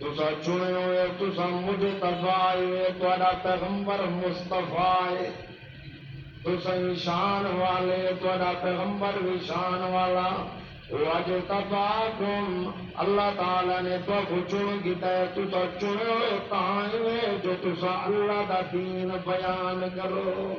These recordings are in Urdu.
تسا چنے ہوئے تسا مجتبی ہوئے تہاڈا پیغمبر مصطفی ہے تسا شان والے تہاڈا پیغمبر بھی شان والا وَاجْتَبَاكُمْ اللہ تعالی نے تو چن کیتا ہے تسا چنے ہوئے تاں جو تسا اللہ دا دین بیان کرو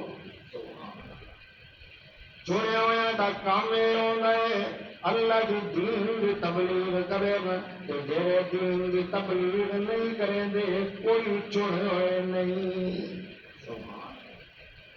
چنے ہوئے دا کام یہ ہونا ہے اللہ کی دین کی تبلیغ کرے گا تو جڑے دین کی تبلیغ نہیں کریں دے کوئی چنے ہوئے نہیں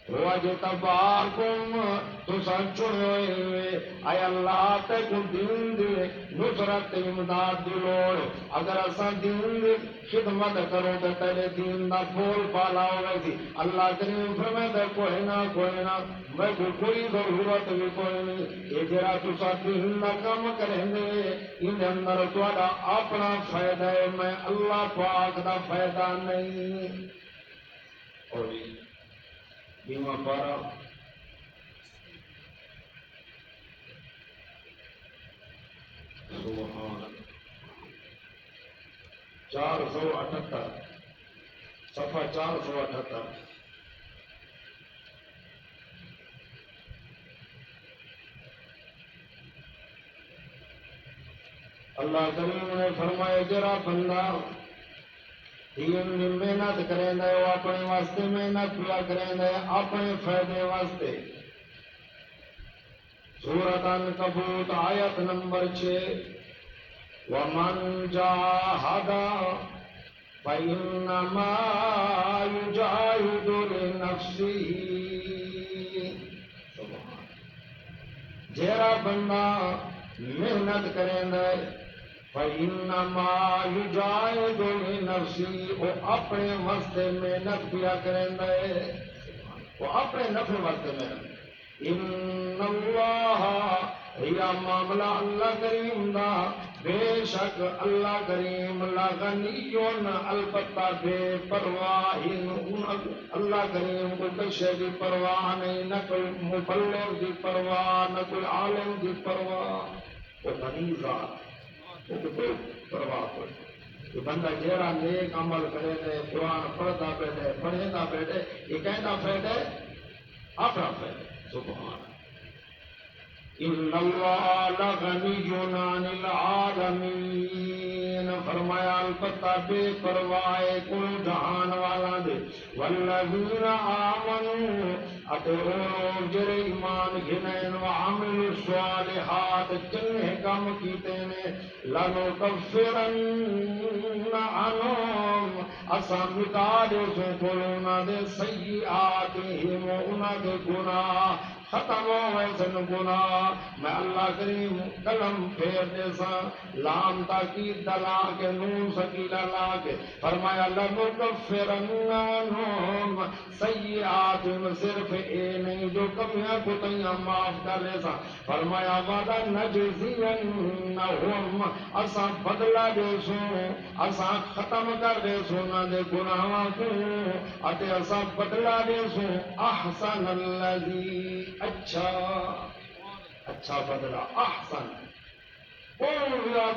وَاجْتَبَاكُمْ تسا چنے ہوئے اے اللہ تے کو دین دی نصرت امداد دی لوڑ اگر اساں دین دی خدمت کرو تو تیرے دین دا بول بالا ہوگا سی اللہ کریم فرمائے کوئی نہ میں کوئی ضرورت بھی کوئی نہیں یہ جرا تسا دین دا کام کریں گے ان اندر تہاڈا اپنا فائدہ ہے میں اللہ پاک دا فائدہ نہیں اور بیمہ پارا سبحان 478 صفحہ 478 اللہ کریم نے فرمایا جرا بندہ دین میں محنت کریں دے وہ اپنے واسطے محنت پورا کریں دے اپنے فائدے واسطے سورۃ عنکبوت آیت نمبر 6 وَمَنْ جَاهَدَ فَإِنَّمَا يُجَاهِدُ لِنَفْسِهِ جیرا بندہ محنت کریں دے فَإِنَّمَا يُجَاهِدُ لِنَفْسِهِ وہ اپنے واسطے محنت کیا کریں دے وہ اپنے نفع واسطے محنت ان اللہ یا معاملہ اللہ کریم دا بے شک اللہ کریم غنیون البتہ بے پرواہ اللہ کریم کو کشے کی پرواہ نہیں نہ کوئی مبلغ کی پرواہ نہ کوئی عالم کی پرواہ وہ غنی ذات وہ کوئی پرواہ کوئی یہ بندہ جیڑا نیک عمل کرے دے قرآن پڑھتا بیٹھے پڑھتا بیٹھے یہ کہتا فائدہ اپنا فائدہ سبحان ان اللہ لغنی عن العالمین فرمایا البتہ بے پرواہ کل جہان والا دے والذین آمنوا اتہوں جرے ایمان گھنین وعملوا الصالحات چنگے کام کیتے نے لنکفرن عنہم اسا مٹا دے سو کلونا دے سیئاتہم انہا دے گناہ ختم ہوئے سن گناہ میں اللہ کریم قلم پھیر دے سا لام تاکید دلا کے نون سکیلہ لا کے فرمایا لنکفرن عنہم سیئات صرف اے نہیں جو کمیاں کتیاں معاف کر لے سا فرمایا وعدہ نجزینہم اسا بدلہ دے سو اسا ختم کر دے سو نہ دے گناہاں کو اتے اسا بدلہ دے سو احسن اللذی اچھا بدلہ احسن اور زیادہ